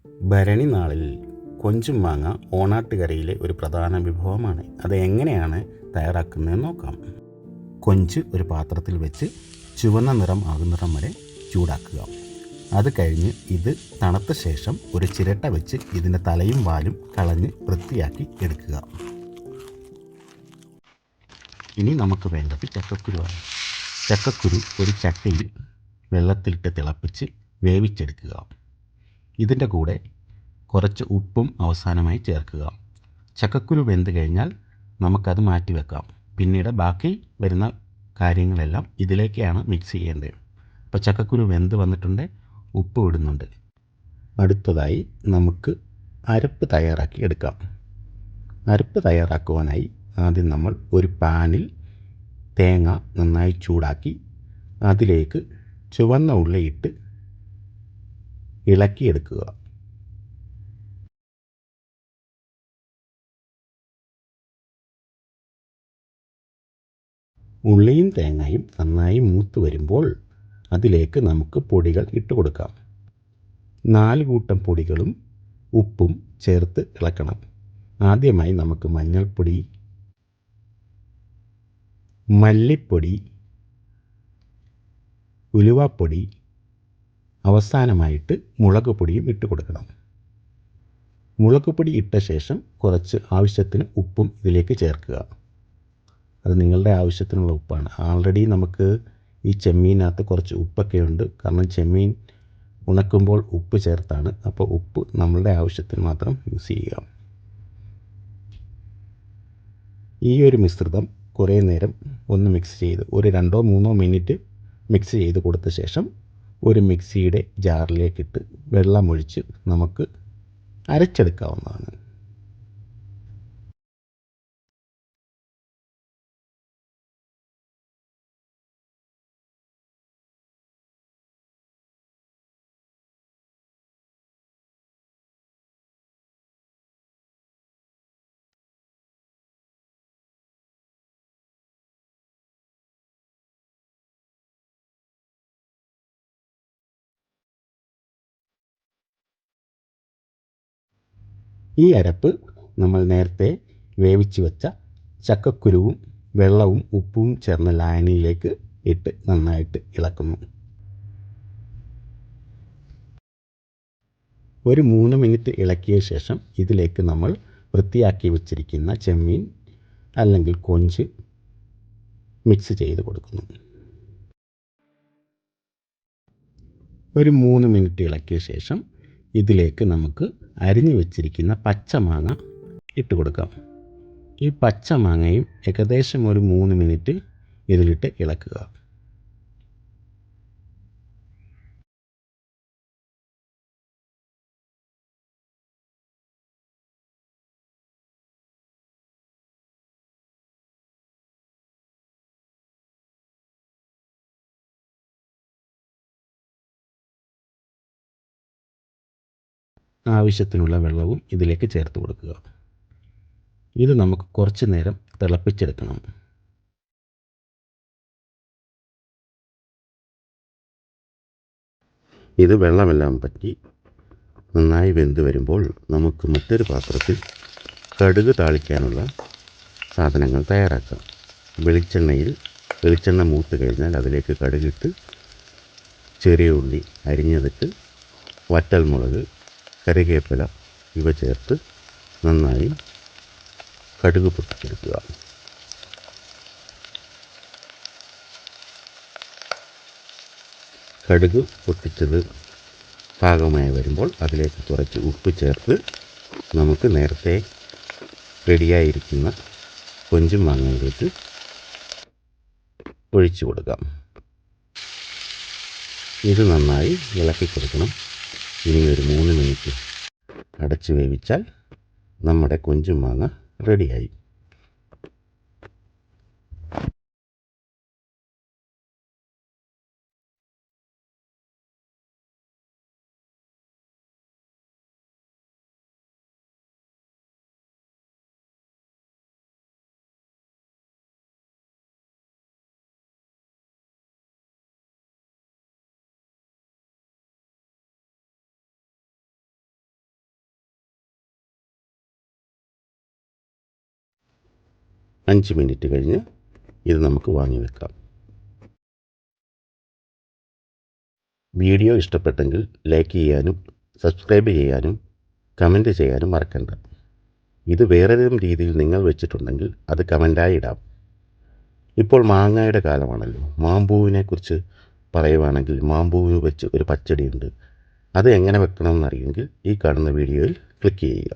ഭരണി നാളിൽ കൊഞ്ചും മാങ്ങ ഓണാട്ടുകരയിലെ ഒരു പ്രധാന വിഭവമാണ്. അത് എങ്ങനെയാണ് തയ്യാറാക്കുന്നതെന്ന് നോക്കാം. കൊഞ്ച് ഒരു പാത്രത്തിൽ വെച്ച് ചുവന്ന നിറം ആകുന്നിടം വരെ ചൂടാക്കുക. അത് കഴിഞ്ഞ് ഇത് തണുത്ത ശേഷം ഒരു ചിരട്ട വെച്ച് ഇതിൻ്റെ തലയും വാലും കളഞ്ഞ് വൃത്തിയാക്കി എടുക്കുക. ഇനി നമുക്ക് വേണ്ടത് ചക്കക്കുരുവാണ്. ചക്കക്കുരു ഒരു ചട്ടിയിൽ വെള്ളത്തിലിട്ട് തിളപ്പിച്ച് വേവിച്ചെടുക്കുക. ഇതിൻ്റെ കൂടെ കുറച്ച് ഉപ്പും അവസാനമായി ചേർക്കുക. ചക്കക്കുരു വെന്ത് കഴിഞ്ഞാൽ നമുക്കത് മാറ്റി വെക്കാം. പിന്നീട് ബാക്കി വരുന്ന കാര്യങ്ങളെല്ലാം ഇതിലേക്കാണ് മിക്സ് ചെയ്യേണ്ടത്. അപ്പോൾ ചക്കക്കുരു വെന്ത് വന്നിട്ടുണ്ട്, ഉപ്പ് ഇടുന്നുണ്ട്. അടുത്തതായി നമുക്ക് അരപ്പ് തയ്യാറാക്കി എടുക്കാം. അരപ്പ് തയ്യാറാക്കുവാനായി ആദ്യം നമ്മൾ ഒരു പാനിൽ തേങ്ങ നന്നായി ചൂടാക്കി അതിലേക്ക് ചുവന്ന ഉള്ളിയിട്ട് ഇളക്കിയെടുക്കുക. ഉള്ളിയും തേങ്ങയും നന്നായി മൂത്ത് വരുമ്പോൾ അതിലേക്ക് നമുക്ക് പൊടികൾ ഇട്ട് കൊടുക്കാം. 4 കൂട്ടം പൊടികളും ഉപ്പും ചേർത്ത് ഇളക്കണം. ആദ്യമായി നമുക്ക് മഞ്ഞൾപ്പൊടി, മല്ലിപ്പൊടി, ഉലുവാപ്പൊടി, അവസാനമായിട്ട് മുളക് പൊടിയും ഇട്ട് കൊടുക്കണം. മുളക് പൊടി ഇട്ട ശേഷം കുറച്ച് ആവശ്യത്തിന് ഉപ്പും ഇതിലേക്ക് ചേർക്കുക. അത് നിങ്ങളുടെ ആവശ്യത്തിനുള്ള ഉപ്പാണ്. ആൾറെഡി നമുക്ക് ഈ ചെമ്മീനകത്ത് കുറച്ച് ഉപ്പൊക്കെ ഉണ്ട്. കാരണം ചെമ്മീൻ ഉണക്കുമ്പോൾ ഉപ്പ് ചേർത്താണ്. അപ്പോൾ ഉപ്പ് നമ്മളുടെ ആവശ്യത്തിന് മാത്രം യൂസ് ചെയ്യുക. ഈ ഒരു മിശ്രിതം കുറേ നേരം ഒന്ന് മിക്സ് ചെയ്ത് ഒരു 2-3 മിനിറ്റ് മിക്സ് ചെയ്ത് കൊടുത്ത ശേഷം ഒരു മിക്സിയുടെ ജാറിലേക്കിട്ട് വെള്ളമൊഴിച്ച് നമുക്ക് അരച്ചെടുക്കാവുന്നതാണ്. ഈ അരപ്പ് നമ്മൾ നേരത്തെ വേവിച്ച് വെച്ച ചക്കക്കുരുവും വെള്ളവും ഉപ്പും ചേർന്ന ലായനിയിലേക്ക് ഇട്ട് നന്നായിട്ട് ഇളക്കുന്നു. ഒരു 3 മിനിറ്റ് ഇളക്കിയ ശേഷം ഇതിലേക്ക് നമ്മൾ വൃത്തിയാക്കി വെച്ചിരിക്കുന്ന ചെമ്മീൻ അല്ലെങ്കിൽ കൊഞ്ച് മിക്സ് ചെയ്ത് കൊടുക്കുന്നു. ഒരു 3 മിനിറ്റ് ഇളക്കിയ ശേഷം ഇതിലേക്ക് നമുക്ക് അരിഞ്ഞു വെച്ചിരിക്കുന്ന പച്ചമാങ്ങ ഇട്ട് കൊടുക്കാം. ഈ പച്ചമാങ്ങയും ഏകദേശം ഒരു 3 മിനിറ്റ് ഇതിലിട്ട് ഇളക്കുക. ആവശ്യത്തിനുള്ള വെള്ളവും ഇതിലേക്ക് ചേർത്ത് കൊടുക്കുക. ഇത് നമുക്ക് കുറച്ച് നേരം തിളപ്പിച്ചെടുക്കണം. ഇത് വെള്ളമെല്ലാം പറ്റി നന്നായി വെന്ത് വരുമ്പോൾ നമുക്ക് മറ്റൊരു പാത്രത്തിൽ കടുക് താളിക്കാനുള്ള സാധനങ്ങൾ തയ്യാറാക്കാം. വെളിച്ചെണ്ണ മൂത്ത് കഴിഞ്ഞാൽ അതിലേക്ക് കടുകിട്ട് ചെറിയ ഉള്ളി അരിഞ്ഞതിട്ട് വറ്റൽമുളക്, കറിവേപ്പില ഇവ ചേർത്ത് നന്നായി കടുക് പൊട്ടിച്ചെടുക്കുക. കടുക് പൊട്ടിച്ചത് പാകമായി വരുമ്പോൾ അതിലേക്ക് കുറച്ച് ഉപ്പ് ചേർത്ത് നമുക്ക് നേരത്തെ റെഡിയായിരിക്കുന്ന കൊഞ്ചും മാങ്ങയിലേക്ക് ഒഴിച്ചു കൊടുക്കാം. ഇത് നന്നായി ഇളക്കി കൊടുക്കണം. ഇനി ഒരു 3 മിനിറ്റ് അടച്ച് വേവിച്ചാൽ നമ്മുടെ കൊഞ്ചും മാങ്ങ റെഡിയായി. 5 മിനിറ്റ് കഴിഞ്ഞ് ഇത് നമുക്ക് വാങ്ങി വെക്കാം. വീഡിയോ ഇഷ്ടപ്പെട്ടെങ്കിൽ ലൈക്ക് ചെയ്യാനും സബ്സ്ക്രൈബ് ചെയ്യാനും കമൻറ്റ് ചെയ്യാനും മറക്കണ്ട. ഇത് വേറേതെങ്കിലും രീതിയിൽ നിങ്ങൾ വെച്ചിട്ടുണ്ടെങ്കിൽ അത് കമൻറ്റായി ഇടാം. ഇപ്പോൾ മാങ്ങയുടെ കാലമാണല്ലോ. മാമ്പൂവിനെക്കുറിച്ച് പറയുവാണെങ്കിൽ മാമ്പൂവിന് വെച്ച് ഒരു പച്ചടിയുണ്ട്. അത് എങ്ങനെ വെക്കണമെന്നറിയെങ്കിൽ ഈ കാണുന്ന വീഡിയോയിൽ ക്ലിക്ക് ചെയ്യുക.